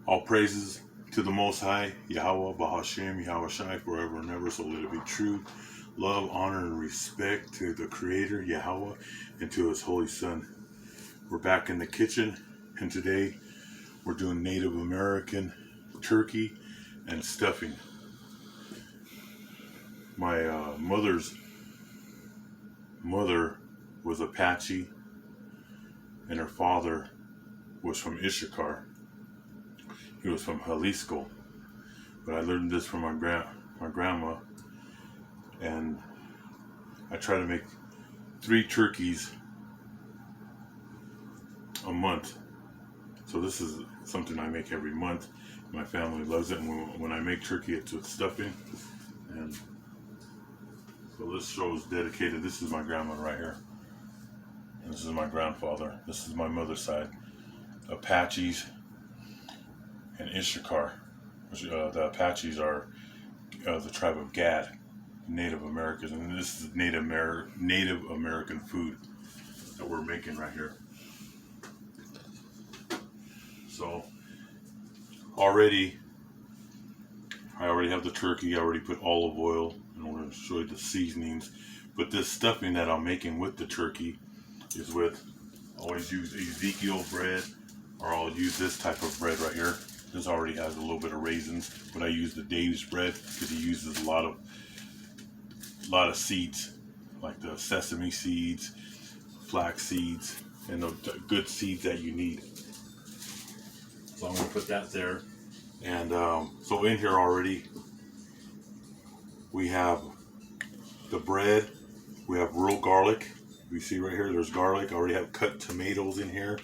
All praises to the Most High, Yahweh, Bahashem, Yahweh Shai, forever and ever, so let it be true. Love, honor, and respect to the Creator, Yahweh, and to His Holy Son. We're back in the kitchen, and today we're doing Native American turkey and stuffing. My mother's mother was Apache, and her father was from Issachar. He was from Jalisco, but I learned this from my grandma, and I try to make 3 turkeys a month. So this is something I make every month. My family loves it, and when I make turkey, it's with stuffing. And so this show is dedicated. This is my grandma right here, and this is my grandfather. This is my mother's side, Apaches and Issachar. The Apaches are the tribe of Gad, Native Americans, and this is Native American food that we're making right here. So I already have the turkey. I already put olive oil, and I'm going to show you the seasonings. But this stuffing that I'm making with the turkey is with, I always use Ezekiel bread, or I'll use this type of bread right here. This already has a little bit of raisins, but I use the Dave's bread because he uses a lot of seeds, like the sesame seeds, flax seeds, and the good seeds that you need. So I'm going to put that there. And so in here already, we have the bread, we have real garlic. You see right here, there's garlic. I already have cut tomatoes in here.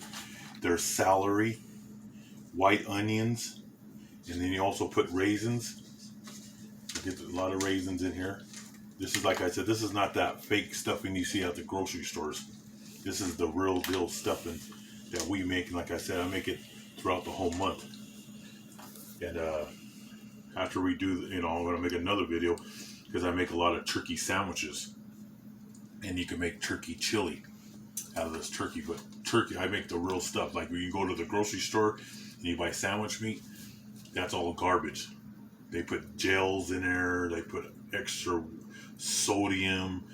There's celery, white onions, and then you also put raisins. You get a lot of raisins in here. This is, like I said, this is not that fake stuffing you see at the grocery stores. This is the real deal stuffing that we make. And like I said, I make it throughout the whole month. And after we do, I'm going to make another video because I make a lot of turkey sandwiches. And you can make turkey chili out of this turkey. But turkey, I make the real stuff. Like when you go to the grocery store and you buy sandwich meat, that's all garbage. They put gels in there. They put extra sodium.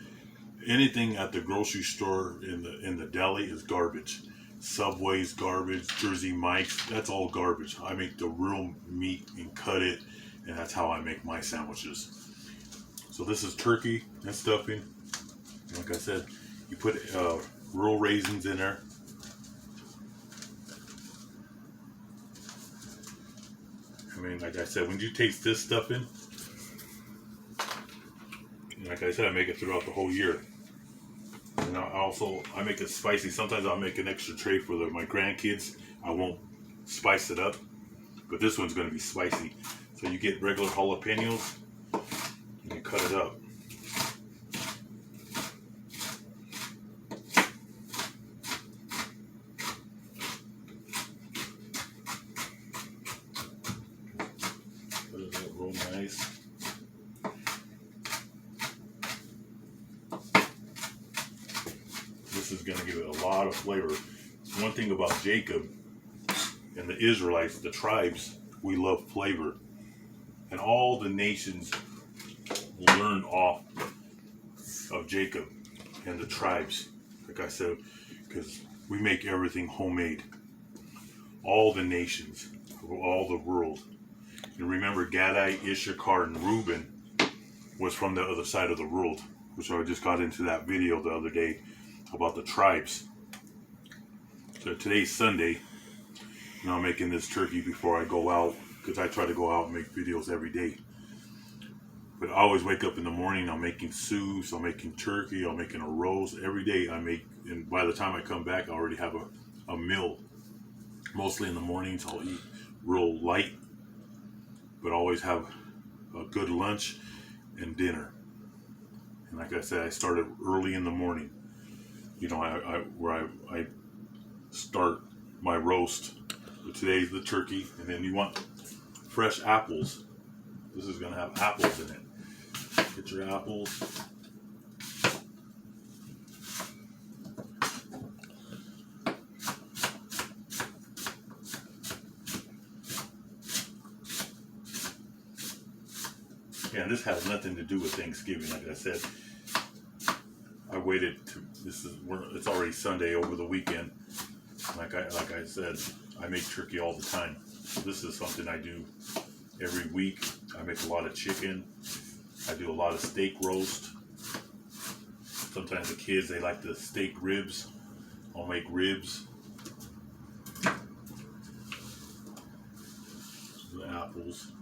Anything at the grocery store in the deli is garbage. Subway's garbage, Jersey Mike's, that's all garbage. I make the real meat and cut it, and that's how I make my sandwiches. So this is turkey and stuffing. Like I said, you put real raisins in there. I mean, like I said, when you taste this stuffing, like I said, I make it throughout the whole year. And I make it spicy. Sometimes I'll make an extra tray for my grandkids. I won't spice it up, but this one's going to be spicy. So you get regular jalapenos and you cut it up. Put it up real nice. This is going to give it a lot of flavor. One thing about Jacob and the Israelites, the tribes, we love flavor. And all the nations learned off of Jacob and the tribes, like I said, because we make everything homemade. All the nations, all the world. And remember, Gadai, Issachar, and Reuben was from the other side of the world, which I just got into that video the other day about the tribes. So today's Sunday, and I'm making this turkey before I go out, because I try to go out and make videos every day. But I always wake up in the morning, I'm making soups, I'm making turkey, I'm making a roast. Every day I make, and by the time I come back, I already have a meal. Mostly in the mornings, I'll eat real light, but always have a good lunch and dinner. And like I said, I started early in the morning. I start my roast. But today's the turkey, and then you want fresh apples. This is going to have apples in it. Get your apples. Yeah, this has nothing to do with Thanksgiving. Like I said, I waited to. It's already Sunday over the weekend. Like I said, I make turkey all the time. So this is something I do every week. I make a lot of chicken. I do a lot of steak roast. Sometimes the kids, they like the steak ribs. I'll make ribs. The apples.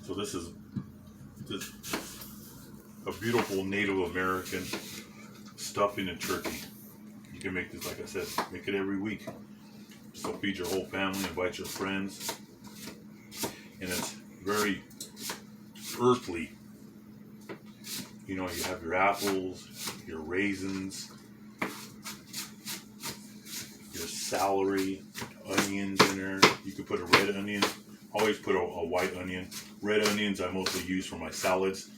So this is a beautiful Native American stuffing and turkey. You can make this, like I said, make it every week. So feed your whole family, invite your friends. And it's very earthly. You know, you have your apples, your raisins, your celery, onions in there. You could put a red onion. Always put a white onion. Red onions I mostly use for my salads.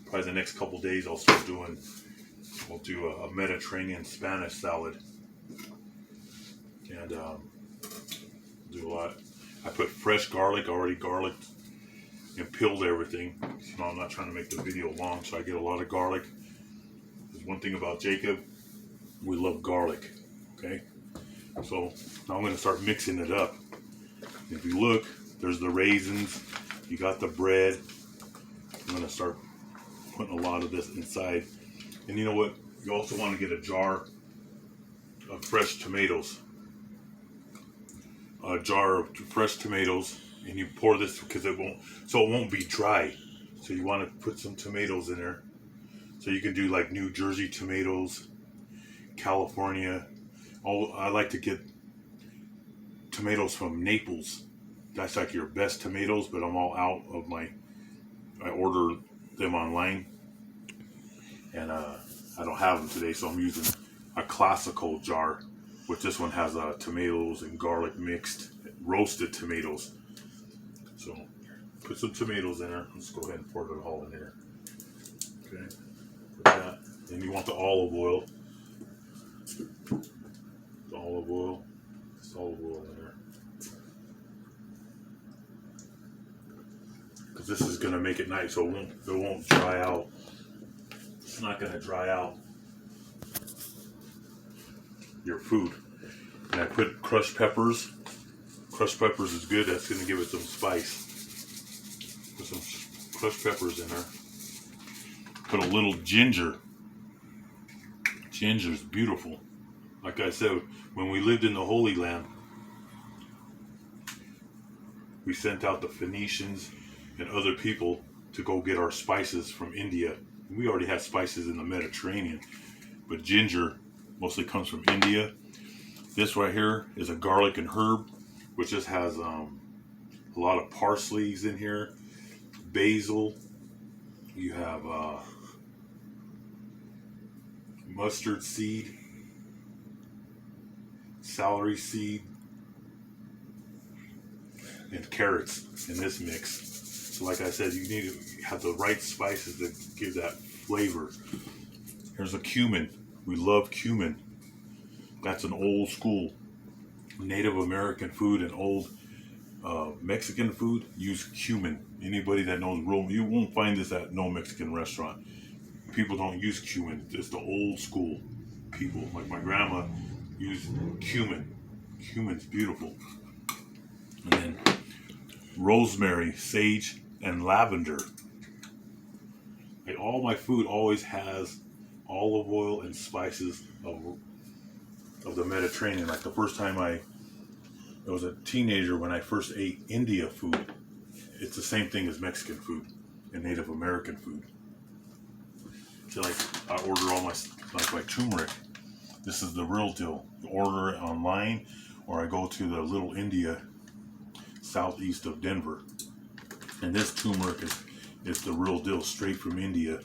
Probably the next couple days I'll do a Mediterranean Spanish salad. And do a lot. I put fresh garlic, already garliced and peeled everything. You know, I'm not trying to make the video long, so I get a lot of garlic. There's one thing about Jacob, we love garlic. Okay, so now I'm going to start mixing it up. If you look, there's the raisins, you got the bread. I'm going to start putting a lot of this inside. And you know what? You also want to get a jar of fresh tomatoes. A jar of fresh tomatoes, and you pour this because it won't be dry. So you want to put some tomatoes in there. So you can do like New Jersey tomatoes, California. I like to get tomatoes from Naples. That's like your best tomatoes, but I'm all out of I order them online, and I don't have them today, so I'm using a classical jar, which this one has tomatoes and garlic mixed, roasted tomatoes. So put some tomatoes in there. Let's go ahead and pour it all in there. Okay, put that. Then you want the olive oil. The olive oil. This olive oil in there. Because this is gonna make it nice, so it won't dry out. It's not gonna dry out your food. And I put crushed peppers. Crushed peppers is good. That's gonna give it some spice. Put some crushed peppers in there. Put a little ginger. Ginger is beautiful. Like I said, when we lived in the Holy Land, we sent out the Phoenicians and other people to go get our spices from India. We already had spices in the Mediterranean, but ginger mostly comes from India. This right here is a garlic and herb, which just has a lot of parsley's in here, basil. You have mustard seed, celery seed, and carrots in this mix. So like I said, you need to have the right spices to give that flavor. Here's a cumin. We love cumin. That's an old school Native American food and old Mexican food. Use cumin. Anybody that knows you won't find this at no Mexican restaurant. People don't use cumin. It's the old school people. Like my grandma used cumin. Cumin's beautiful. And then rosemary, sage, and lavender. Like all my food always has olive oil and spices of the Mediterranean. Like the first time I was a teenager when I first ate India food, it's the same thing as Mexican food and Native American food. So like I order all my turmeric. This is the real deal. You order it online, or I go to the Little India southeast of Denver. And this turmeric is the real deal, straight from India.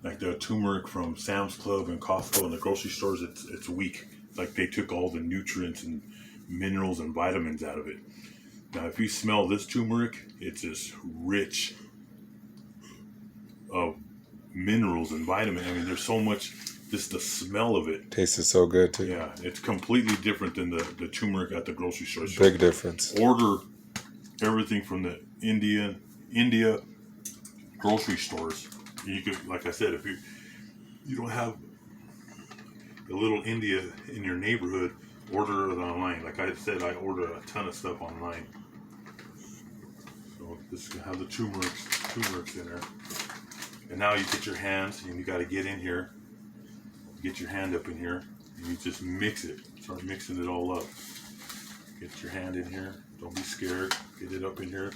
Like the turmeric from Sam's Club and Costco and the grocery stores, it's weak. Like they took all the nutrients and minerals and vitamins out of it. Now if you smell this turmeric, it's just rich of minerals and vitamins. I mean, there's so much, just the smell of it. Tastes so good too. Yeah, it's completely different than the turmeric at the grocery store. Big difference. Order everything from the India, grocery stores. You could, like I said, if you don't have a little India in your neighborhood, order it online. Like I said, I order a ton of stuff online. So this is gonna have the turmerics in there. And now you get your hands, and you got to get in here. Get your hand up in here, and you just mix it. Start mixing it all up. Get your hand in here. Don't be scared. Get it up in here.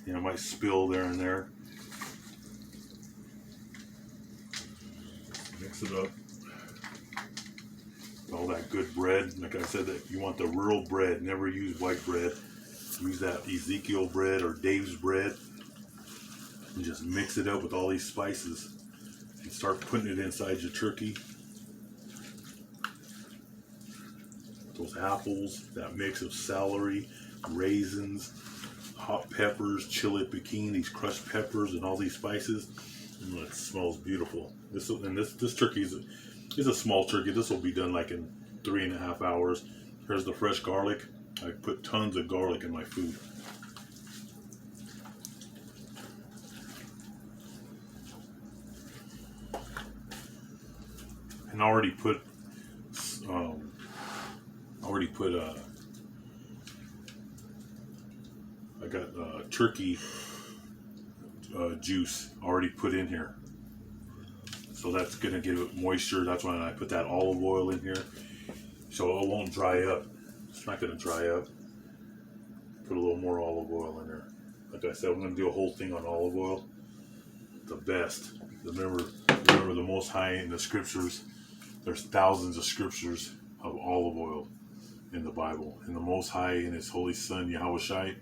You know, it might spill there and there. Mix it up. All that good bread. Like I said, that you want the rural bread. Never use white bread. Use that Ezekiel bread or Dave's bread. And just mix it up with all these spices. And start putting it inside your turkey. Those apples, that mix of celery, raisins, hot peppers, chili piquin, these crushed peppers, and all these spices. And it smells beautiful. This turkey is a small turkey. This will be done like in 3.5 hours. Here's the fresh garlic. I put tons of garlic in my food. And I already put I got turkey juice already put in here, so that's gonna give it moisture. That's why I put that olive oil in here, so it won't dry up. It's not gonna dry up. Put a little more olive oil in there. Like I said, I'm gonna do a whole thing on olive oil. The best. Remember the Most High in the scriptures. There's thousands of scriptures of olive oil in the Bible. And the Most High and His Holy Son, Yahweh Shai,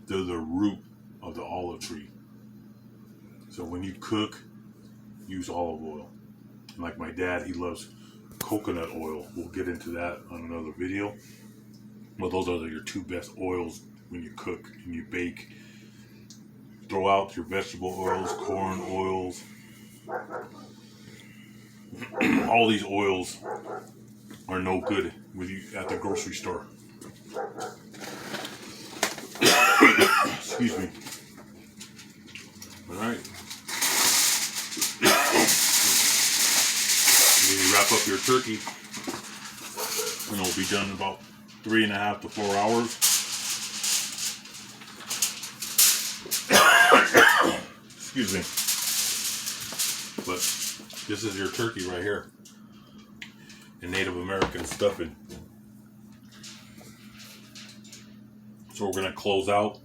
they're the root of the olive tree. So when you cook, use olive oil. And like my dad, he loves coconut oil. We'll get into that on another video. Well, those are your two best oils when you cook and you bake. Throw out your vegetable oils, corn oils. All these oils are no good with you at the grocery store. Excuse me. All right. You wrap up your turkey, and it'll be done in about 3.5 to 4 hours. Excuse me. But this is your turkey right here. And Native American stuffing. So we're going to close out.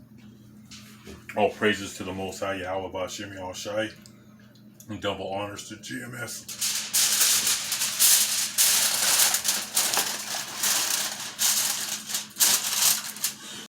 All praises to the Most High Yahweh Bashem Yahweh Shai. And double honors to GMS.